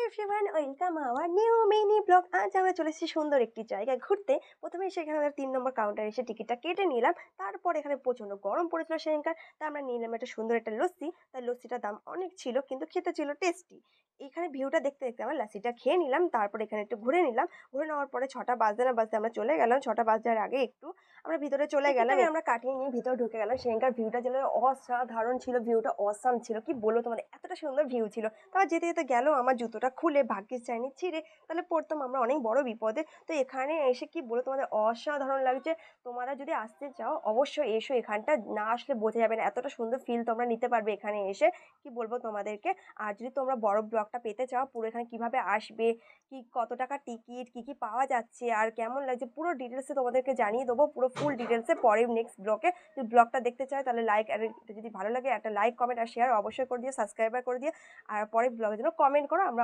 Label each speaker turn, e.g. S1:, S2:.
S1: Everyone, welcome our new mini blog. আজ আমরা চলে এসেছি সুন্দর একটি জায়গায় ঘুরতে। প্রথমে সেখানে আমরা 3 নম্বর কাউন্টারে এসে টিকিটটা কেটে নিলাম। তারপর এখানে প্রচণ্ড গরম পড়েছিল সেখানকার, তাই আমরা নিলাম একটা সুন্দর একটা লস্যি। তাই লস্যিটার দাম অনেক ছিল, কিন্তু খেতে ছিল টেস্টি। এখানে ভিউটা দেখতে দেখতে আমরা লস্যিটা খেয়ে নিলাম, তারপর এখানে একটু ঘুরে নিলাম। ঘুরে নেওয়ার পরে 6টা বাজতে না বাজতে আমরা চলে গেলাম। 6টা বাজার আগে একটু আমরা ভিতরে চলে গেলাম, আমরা কাটিয়ে নিয়ে ভিতরে ঢুকে গেলাম। সেখানকার ভিউটা যেন অসাধারণ ছিল, ভিউটা অসাম ছিল, কি বলবো তোমাদের, এতটা সুন্দর ভিউ ছিল। তারপর যেতে যেতে গেল আমার জুতোটা খুলে, ভাগ্যিস যায়নি ছিঁড়ে, তাহলে পড়তাম আমরা অনেক বড় বিপদে। তো এখানে এসে কি বলবো তোমাদের, অসাধারণ লাগছে। তোমরা যদি আসতে চাও অবশ্যই এসো, এখানটা না আসলে বোঝা যাবে না, এতটা সুন্দর ফিল তোমরা নিতে পারবে এখানে এসে, কি বলবো তোমাদেরকে। আর যদি তোমরা বড় ব্লগটা পেতে চাও, পুরো এখানে কিভাবে আসবে, কি কত টাকা টিকিট, কি কি পাওয়া যাচ্ছে আর কেমন লাগছে, পুরো ডিটেলসে তোমাদেরকে জানিয়ে দেবো, পুরো ফুল ডিটেলসে পরে নেক্সট ব্লগে। যদি ব্লগটা দেখতে চাও তাহলে লাইক, আর যদি ভালো লাগে একটা লাইক, কমেন্ট আর শেয়ার অবশ্যই করে দিও, সাবস্ক্রাইবার করে দিও। আর পরের ব্লগের জন্য কমেন্ট করো। আমরা